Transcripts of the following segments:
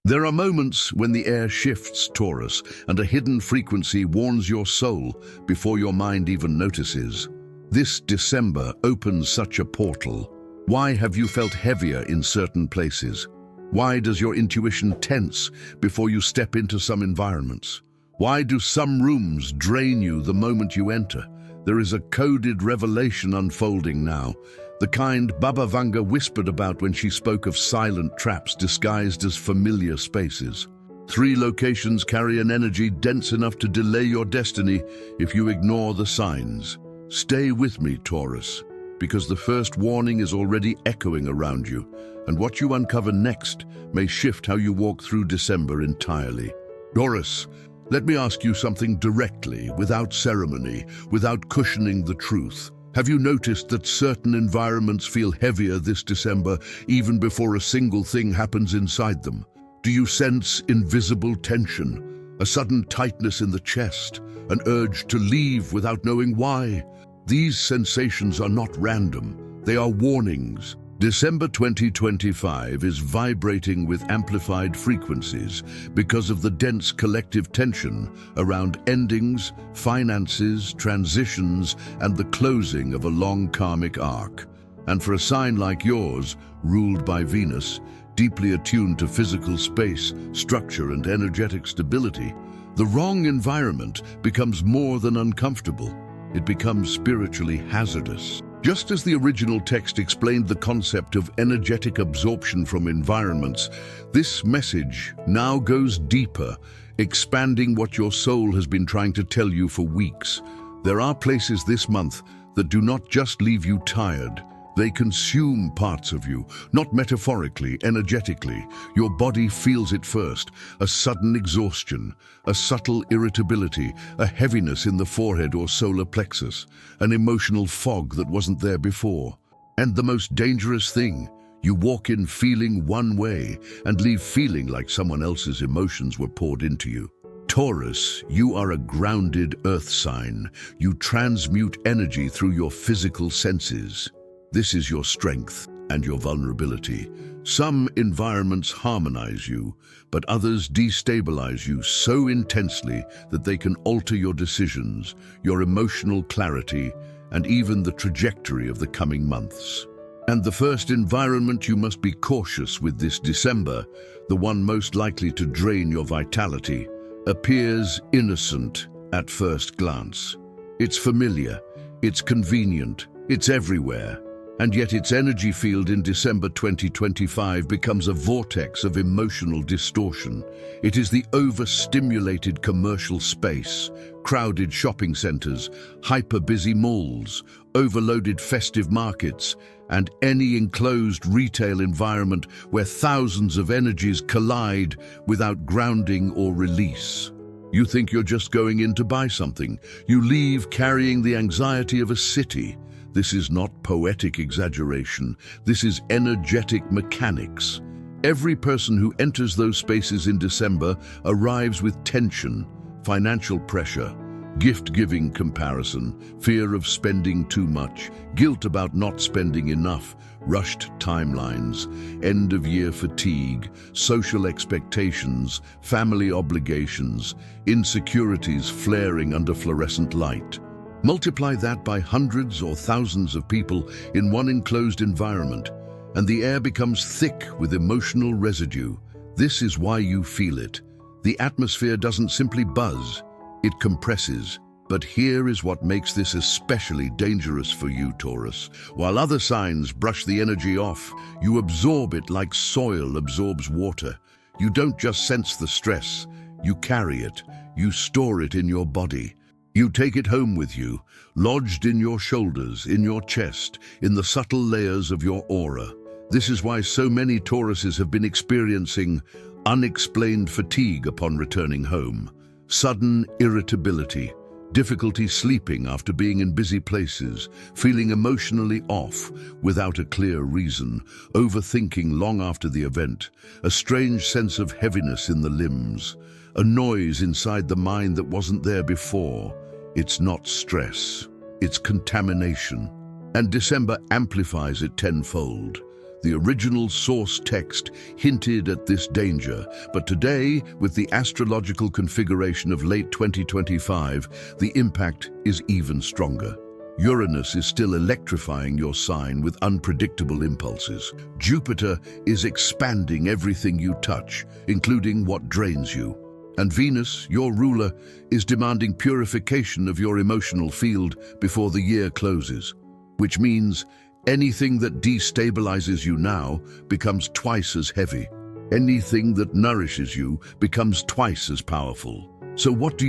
There are moments when the air shifts, Taurus, and a hidden frequency warns your soul before your mind even notices. This December opens such a portal. Why have you felt heavier in certain places? Why does your intuition tense before you step into some environments? Why do some rooms drain you the moment you enter? There is a coded revelation unfolding now, the kind Baba Vanga whispered about when she spoke of silent traps disguised as familiar spaces. 3 locations carry an energy dense enough to delay your destiny if you ignore the signs. Stay with me, Taurus, because the first warning is already echoing around you, and what you uncover next may shift how you walk through December entirely. Taurus, let me ask you something directly, without ceremony, without cushioning the truth. Have you noticed that certain environments feel heavier this December even before a single thing happens inside them? Do you sense invisible tension, a sudden tightness in the chest, an urge to leave without knowing why? These sensations are not random, they are warnings. December 2025 is vibrating with amplified frequencies because of the dense collective tension around endings, finances, transitions, and the closing of a long karmic arc. And for a sign like yours, ruled by Venus, deeply attuned to physical space, structure, and energetic stability, the wrong environment becomes more than uncomfortable. It becomes spiritually hazardous. Just as the original text explained the concept of energetic absorption from environments, this message now goes deeper, expanding what your soul has been trying to tell you for weeks. There are places this month that do not just leave you tired. They consume parts of you, not metaphorically, energetically. Your body feels it first, a sudden exhaustion, a subtle irritability, a heaviness in the forehead or solar plexus, an emotional fog that wasn't there before. And the most dangerous thing, you walk in feeling one way and leave feeling like someone else's emotions were poured into you. Taurus, you are a grounded earth sign. You transmute energy through your physical senses. This is your strength and your vulnerability. Some environments harmonize you, but others destabilize you so intensely that they can alter your decisions, your emotional clarity, and even the trajectory of the coming months. And the first environment you must be cautious with this December, the one most likely to drain your vitality, appears innocent at first glance. It's familiar, it's convenient, it's everywhere. And yet its energy field in December 2025 becomes a vortex of emotional distortion. It is the overstimulated commercial space, crowded shopping centers, hyper-busy malls, overloaded festive markets, and any enclosed retail environment where thousands of energies collide without grounding or release. You think you're just going in to buy something. You leave carrying the anxiety of a city. This is not poetic exaggeration. This is energetic mechanics. Every person who enters those spaces in December arrives with tension, financial pressure, gift-giving comparison, fear of spending too much, guilt about not spending enough, rushed timelines, end-of-year fatigue, social expectations, family obligations, insecurities flaring under fluorescent light. Multiply that by hundreds or thousands of people in one enclosed environment, and the air becomes thick with emotional residue. This is why you feel it. The atmosphere doesn't simply buzz, it compresses. But here is what makes this especially dangerous for you, Taurus. While other signs brush the energy off, you absorb it like soil absorbs water. You don't just sense the stress, you carry it, you store it in your body. You take it home with you, lodged in your shoulders, in your chest, in the subtle layers of your aura. This is why so many Tauruses have been experiencing unexplained fatigue upon returning home, sudden irritability, difficulty sleeping after being in busy places, feeling emotionally off without a clear reason, overthinking long after the event, a strange sense of heaviness in the limbs, a noise inside the mind that wasn't there before. It's not stress, it's contamination. And December amplifies it tenfold. The original source text hinted at this danger, but today, with the astrological configuration of late 2025, the impact is even stronger. Uranus is still electrifying your sign with unpredictable impulses. Jupiter is expanding everything you touch, including what drains you. And Venus, your ruler, is demanding purification of your emotional field before the year closes, which means anything that destabilizes you now becomes twice as heavy. Anything that nourishes you becomes twice as powerful. So what do?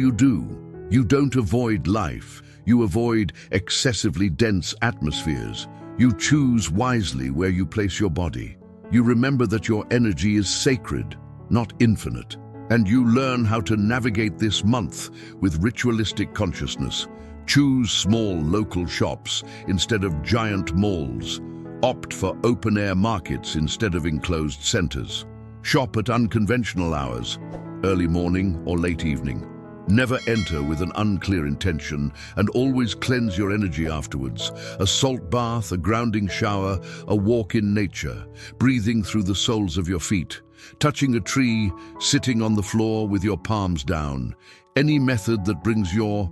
You don't avoid life. You avoid excessively dense atmospheres. You choose wisely where you place your body. You remember that your energy is sacred, not infinite. And you learn how to navigate this month with ritualistic consciousness. Choose small local shops instead of giant malls. Opt for open-air markets instead of enclosed centers. Shop at unconventional hours, early morning or late evening. Never enter with an unclear intention, and always cleanse your energy afterwards. A salt bath, a grounding shower, a walk in nature, breathing through the soles of your feet, touching a tree, sitting on the floor with your palms down. Any method that brings your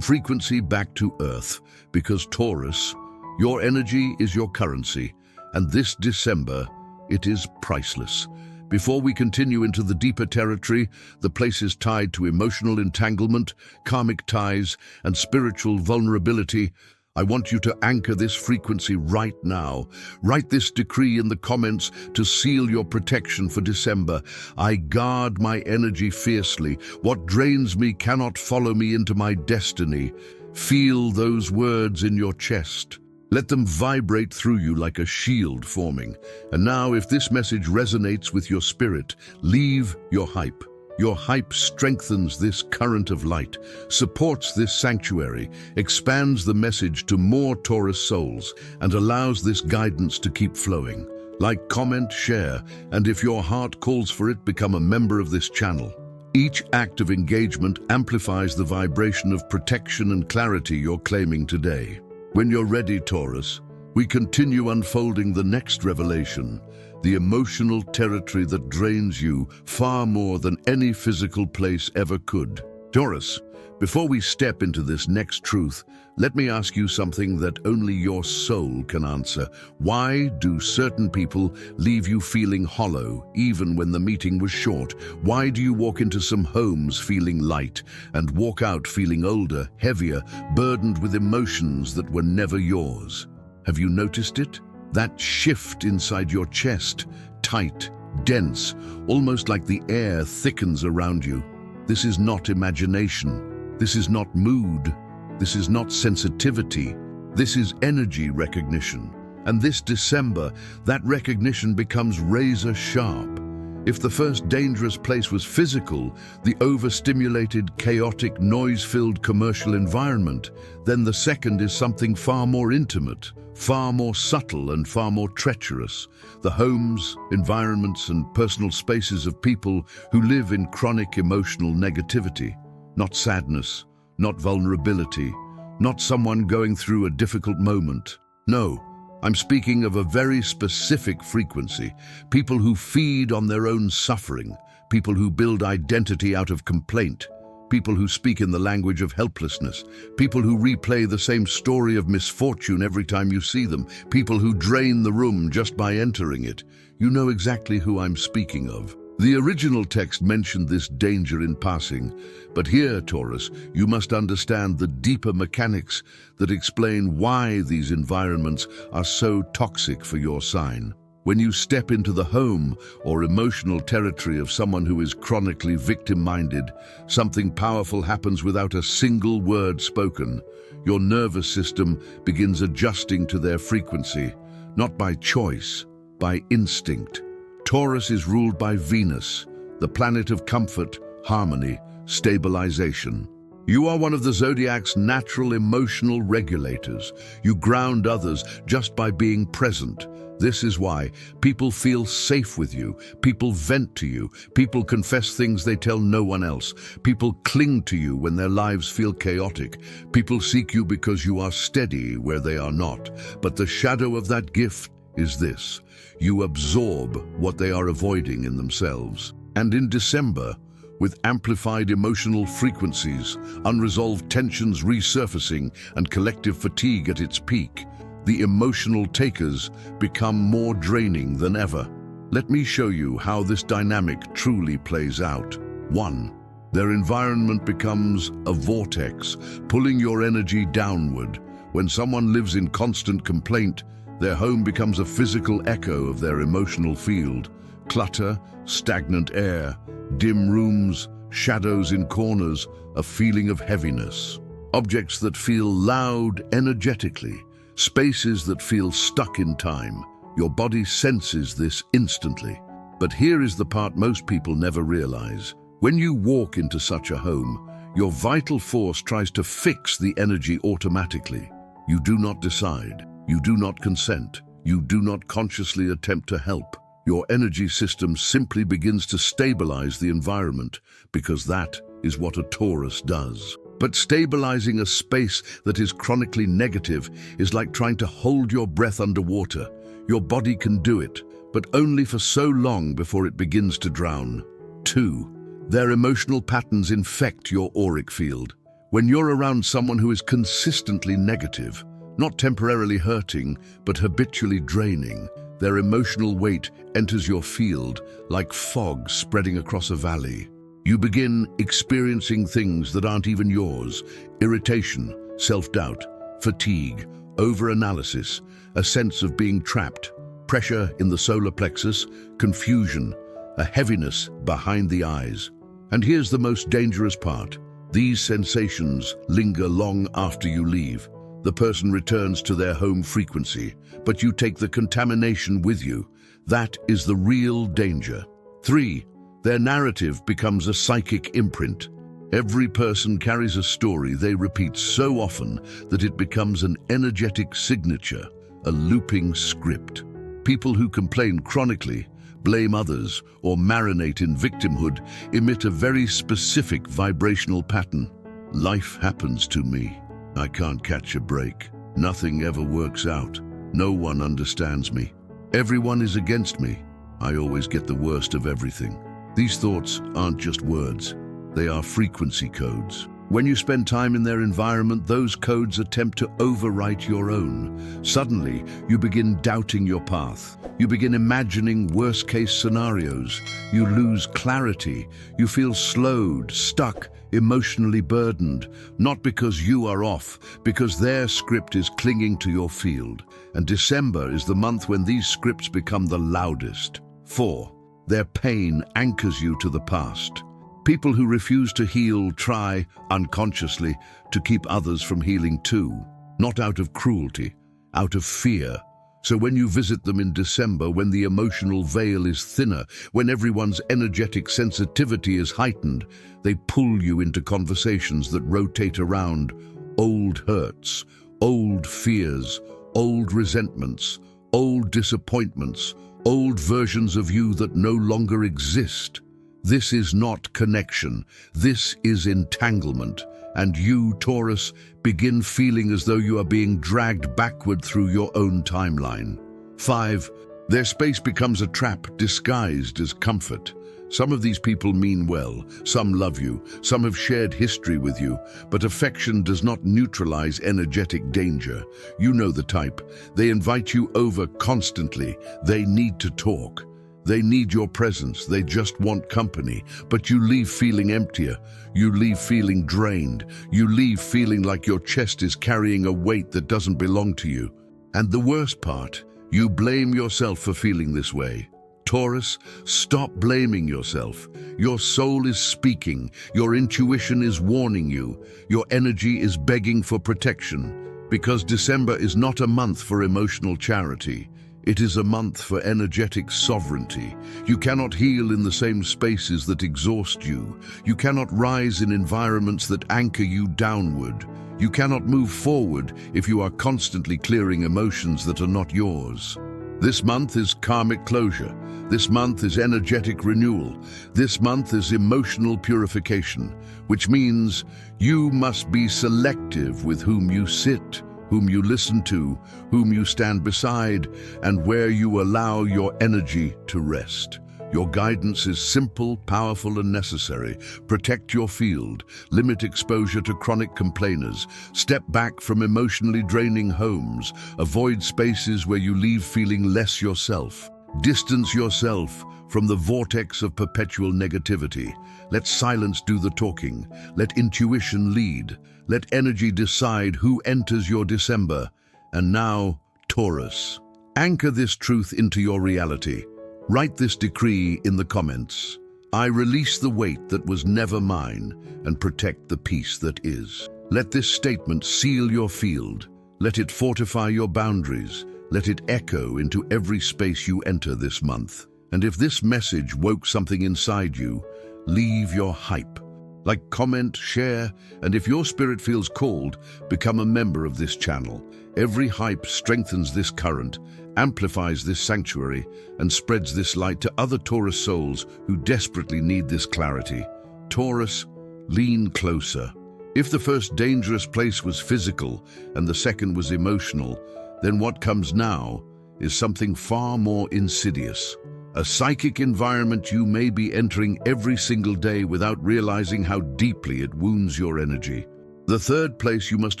frequency back to earth, because Taurus, your energy is your currency, and this December, it is priceless. Before we continue into the deeper territory, the places tied to emotional entanglement, karmic ties, and spiritual vulnerability, I want you to anchor this frequency right now. Write this decree in the comments to seal your protection for December. I guard my energy fiercely. What drains me cannot follow me into my destiny. Feel those words in your chest. Let them vibrate through you like a shield forming. And now, if this message resonates with your spirit, leave your hype. Your hype strengthens this current of light, supports this sanctuary, expands the message to more Taurus souls, and allows this guidance to keep flowing. Like, comment, share, and if your heart calls for it, become a member of this channel. Each act of engagement amplifies the vibration of protection and clarity you're claiming today. When you're ready, Taurus, we continue unfolding the next revelation, the emotional territory that drains you far more than any physical place ever could. Taurus, before we step into this next truth, let me ask you something that only your soul can answer. Why do certain people leave you feeling hollow, even when the meeting was short? Why do you walk into some homes feeling light and walk out feeling older, heavier, burdened with emotions that were never yours? Have you noticed it? That shift inside your chest, tight, dense, almost like the air thickens around you. This is not imagination. This is not mood. This is not sensitivity. This is energy recognition. And this December, that recognition becomes razor sharp. If the first dangerous place was physical, the overstimulated, chaotic, noise-filled commercial environment, then the second is something far more intimate, far more subtle and far more treacherous. The homes, environments, and personal spaces of people who live in chronic emotional negativity. Not sadness, not vulnerability, not someone going through a difficult moment. No, I'm speaking of a very specific frequency. People who feed on their own suffering, people who build identity out of complaint, people who speak in the language of helplessness, people who replay the same story of misfortune every time you see them, people who drain the room just by entering it. You know exactly who I'm speaking of. The original text mentioned this danger in passing, but here, Taurus, you must understand the deeper mechanics that explain why these environments are so toxic for your sign. When you step into the home or emotional territory of someone who is chronically victim-minded, something powerful happens without a single word spoken. Your nervous system begins adjusting to their frequency, not by choice, by instinct. Taurus is ruled by Venus, the planet of comfort, harmony, stabilization. You are one of the zodiac's natural emotional regulators. You ground others just by being present. This is why people feel safe with you, people vent to you, people confess things they tell no one else, people cling to you when their lives feel chaotic, people seek you because you are steady where they are not. But the shadow of that gift is this: you absorb what they are avoiding in themselves. And in December, with amplified emotional frequencies, unresolved tensions resurfacing, and collective fatigue at its peak, the emotional takers become more draining than ever. Let me show you how this dynamic truly plays out. 1. Their environment becomes a vortex, pulling your energy downward. When someone lives in constant complaint, their home becomes a physical echo of their emotional field. Clutter, stagnant air, dim rooms, shadows in corners, a feeling of heaviness. Objects that feel loud energetically, spaces that feel stuck in time. Your body senses this instantly. But here is the part most people never realize. When you walk into such a home, your vital force tries to fix the energy automatically. You do not decide. You do not consent. You do not consciously attempt to help. Your energy system simply begins to stabilize the environment, because that is what a Taurus does. But stabilizing a space that is chronically negative is like trying to hold your breath underwater. Your body can do it, but only for so long before it begins to drown. 2. Their emotional patterns infect your auric field. When you're around someone who is consistently negative, not temporarily hurting, but habitually draining, their emotional weight enters your field like fog spreading across a valley. You begin experiencing things that aren't even yours: irritation, self-doubt, fatigue, overanalysis, a sense of being trapped, pressure in the solar plexus, confusion, a heaviness behind the eyes. And here's the most dangerous part. These sensations linger long after you leave. The person returns to their home frequency, but you take the contamination with you. That is the real danger. 3. Their narrative becomes a psychic imprint. Every person carries a story they repeat so often that it becomes an energetic signature, a looping script. People who complain chronically, blame others, or marinate in victimhood emit a very specific vibrational pattern. Life happens to me. I can't catch a break. Nothing ever works out. No one understands me. Everyone is against me. I always get the worst of everything. These thoughts aren't just words. They are frequency codes. When you spend time in their environment, those codes attempt to overwrite your own. Suddenly, you begin doubting your path. You begin imagining worst-case scenarios. You lose clarity. You feel slowed, stuck, emotionally burdened, not because you are off, because their script is clinging to your field. And December is the month when these scripts become the loudest. 4. Their pain anchors you to the past. People who refuse to heal try, unconsciously, to keep others from healing too, not out of cruelty, out of fear. So when you visit them in December, when the emotional veil is thinner, when everyone's energetic sensitivity is heightened, they pull you into conversations that rotate around old hurts, old fears, old resentments, old disappointments, old versions of you that no longer exist. This is not connection. This is entanglement. And you, Taurus, begin feeling as though you are being dragged backward through your own timeline. 5. Their space becomes a trap disguised as comfort. Some of these people mean well. Some love you. Some have shared history with you. But affection does not neutralize energetic danger. You know the type. They invite you over constantly. They need to talk. They need your presence. They just want company. But you leave feeling emptier. You leave feeling drained. You leave feeling like your chest is carrying a weight that doesn't belong to you. And the worst part, you blame yourself for feeling this way. Taurus, stop blaming yourself. Your soul is speaking. Your intuition is warning you. Your energy is begging for protection. Because December is not a month for emotional charity. It is a month for energetic sovereignty. You cannot heal in the same spaces that exhaust you. You cannot rise in environments that anchor you downward. You cannot move forward if you are constantly clearing emotions that are not yours. This month is karmic closure. This month is energetic renewal. This month is emotional purification, which means you must be selective with whom you sit, whom you listen to, whom you stand beside, and where you allow your energy to rest. Your guidance is simple, powerful, and necessary. Protect your field, limit exposure to chronic complainers, step back from emotionally draining homes, avoid spaces where you leave feeling less yourself. Distance yourself from the vortex of perpetual negativity. Let silence do the talking. Let intuition lead. Let energy decide who enters your December. And now, Taurus. Anchor this truth into your reality. Write this decree in the comments. I release the weight that was never mine and protect the peace that is. Let this statement seal your field. Let it fortify your boundaries. Let it echo into every space you enter this month. And if this message woke something inside you, leave your hype. Like, comment, share, and if your spirit feels called, become a member of this channel. Every hype strengthens this current, amplifies this sanctuary, and spreads this light to other Taurus souls who desperately need this clarity. Taurus, lean closer. If the first dangerous place was physical and the second was emotional, then what comes now is something far more insidious. A psychic environment you may be entering every single day without realizing how deeply it wounds your energy. The third place you must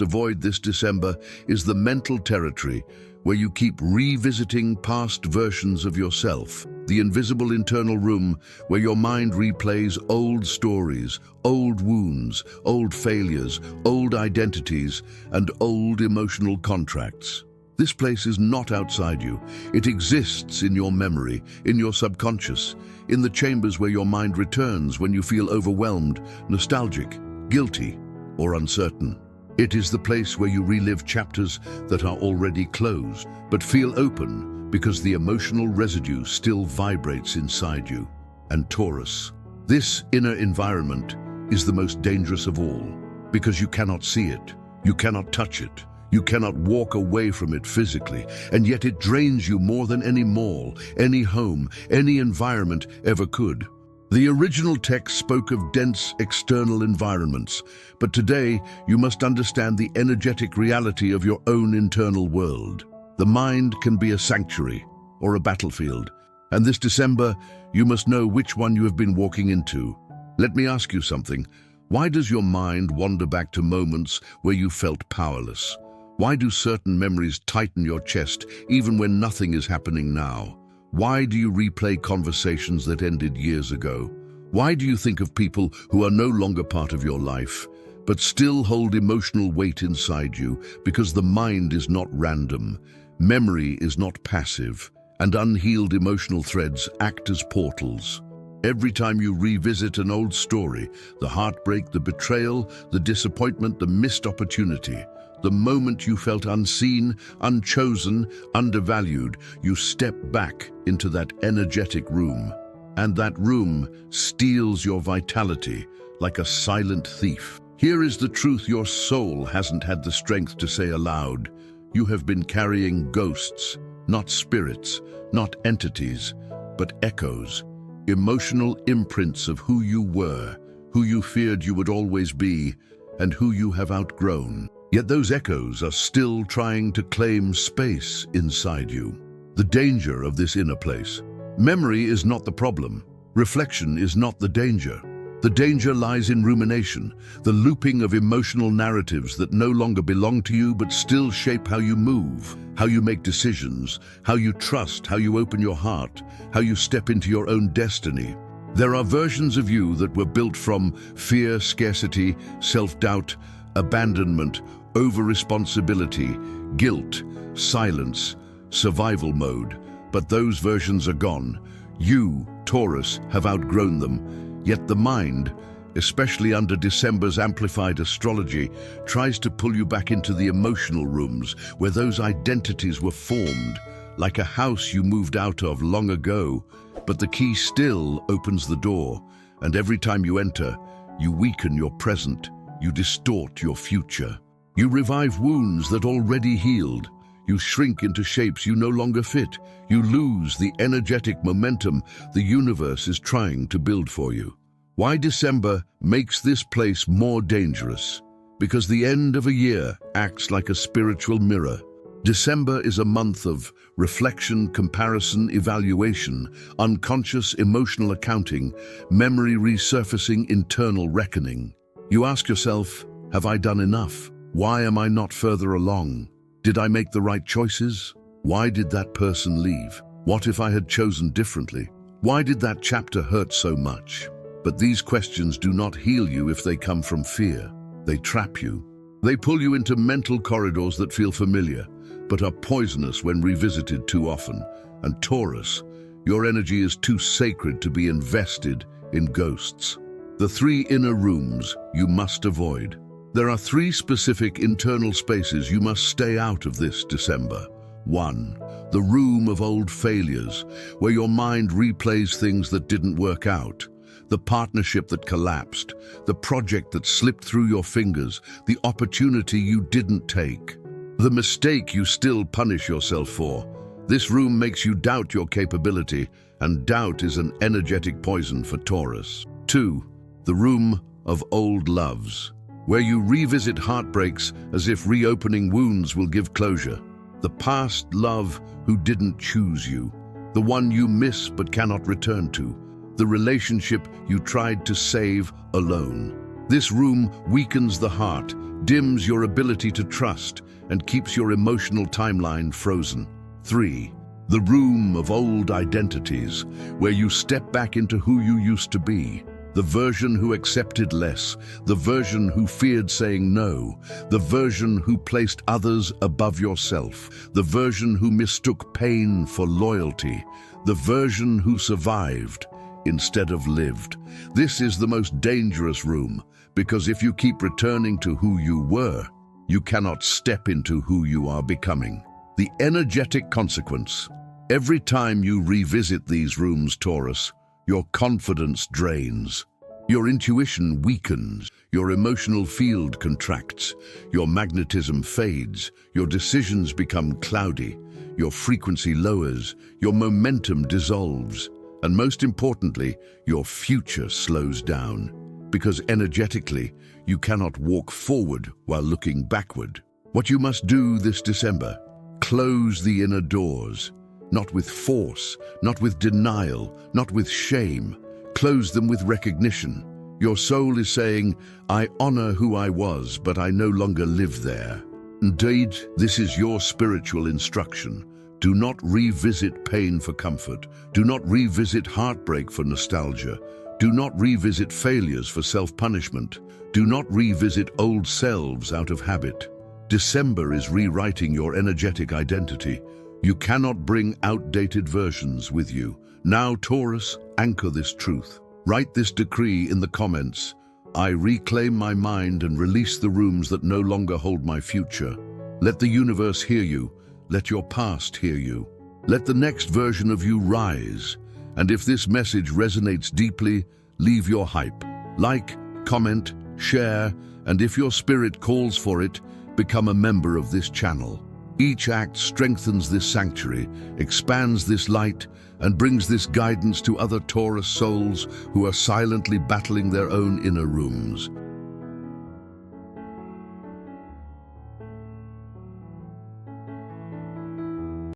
avoid this December is the mental territory, where you keep revisiting past versions of yourself. The invisible internal room where your mind replays old stories, old wounds, old failures, old identities, and old emotional contracts. This place is not outside you. It exists in your memory, in your subconscious, in the chambers where your mind returns when you feel overwhelmed, nostalgic, guilty, or uncertain. It is the place where you relive chapters that are already closed, but feel open because the emotional residue still vibrates inside you. And Taurus, this inner environment is the most dangerous of all, because you cannot see it, you cannot touch it, you cannot walk away from it physically, and yet it drains you more than any mall, any home, any environment ever could. The original text spoke of dense external environments, but today you must understand the energetic reality of your own internal world. The mind can be a sanctuary or a battlefield, and this December you must know which one you have been walking into. Let me ask you something. Why does your mind wander back to moments where you felt powerless? Why do certain memories tighten your chest even when nothing is happening now? Why do you replay conversations that ended years ago? Why do you think of people who are no longer part of your life, but still hold emotional weight inside you? Because the mind is not random, memory is not passive, and unhealed emotional threads act as portals. Every time you revisit an old story, the heartbreak, the betrayal, the disappointment, the missed opportunity, the moment you felt unseen, unchosen, undervalued, you step back into that energetic room. And that room steals your vitality like a silent thief. Here is the truth your soul hasn't had the strength to say aloud. You have been carrying ghosts, not spirits, not entities, but echoes, emotional imprints of who you were, who you feared you would always be, and who you have outgrown. Yet those echoes are still trying to claim space inside you. The danger of this inner place. Memory is not the problem. Reflection is not the danger. The danger lies in rumination, the looping of emotional narratives that no longer belong to you but still shape how you move, how you make decisions, how you trust, how you open your heart, how you step into your own destiny. There are versions of you that were built from fear, scarcity, self-doubt, abandonment, over-responsibility, guilt, silence, survival mode. But those versions are gone. You, Taurus, have outgrown them. Yet the mind, especially under December's amplified astrology, tries to pull you back into the emotional rooms where those identities were formed, like a house you moved out of long ago. But the key still opens the door, and every time you enter, you weaken your present, you distort your future. You revive wounds that already healed. You shrink into shapes you no longer fit. You lose the energetic momentum the universe is trying to build for you. Why December makes this place more dangerous? because the end of a year acts like a spiritual mirror. December is a month of reflection, comparison, evaluation, unconscious emotional accounting, memory resurfacing, internal reckoning. You ask yourself, have I done enough? Why am I not further along? Did I make the right choices? Why did that person leave? What if I had chosen differently? Why did that chapter hurt so much? But these questions do not heal you if they come from fear. They trap you. They pull you into mental corridors that feel familiar, but are poisonous when revisited too often. And Taurus, your energy is too sacred to be invested in ghosts. The 3 inner rooms you must avoid. There are 3 specific internal spaces you must stay out of this December. 1. The room of old failures, where your mind replays things that didn't work out. The partnership that collapsed, the project that slipped through your fingers, the opportunity you didn't take, the mistake you still punish yourself for. This room makes you doubt your capability, and doubt is an energetic poison for Taurus. 2. The room of old loves, where you revisit heartbreaks as if reopening wounds will give closure. The past love who didn't choose you, the one you miss but cannot return to, the relationship you tried to save alone. This room weakens the heart, dims your ability to trust, and keeps your emotional timeline frozen. 3. The room of old identities, where you step back into who you used to be. The version who accepted less, the version who feared saying no, the version who placed others above yourself, the version who mistook pain for loyalty, the version who survived instead of lived. This is the most dangerous room, because if you keep returning to who you were, you cannot step into who you are becoming. The energetic consequence. Every time you revisit these rooms, Taurus, your confidence drains. Your intuition weakens. Your emotional field contracts. Your magnetism fades. Your decisions become cloudy. Your frequency lowers. Your momentum dissolves. And most importantly, your future slows down. Because energetically, you cannot walk forward while looking backward. What you must do this December: close the inner doors. Not with force, not with denial, not with shame. Close them with recognition. Your soul is saying, I honor who I was, but I no longer live there. Indeed, this is your spiritual instruction. Do not revisit pain for comfort. Do not revisit heartbreak for nostalgia. Do not revisit failures for self-punishment. Do not revisit old selves out of habit. December is rewriting your energetic identity. You cannot bring outdated versions with you. Now, Taurus, anchor this truth. Write this decree in the comments. I reclaim my mind and release the rooms that no longer hold my future. Let the universe hear you. Let your past hear you. Let the next version of you rise. And if this message resonates deeply, leave your hype. Like, comment, share, and if your spirit calls for it, become a member of this channel. Each act strengthens this sanctuary, expands this light, and brings this guidance to other Taurus souls who are silently battling their own inner rooms.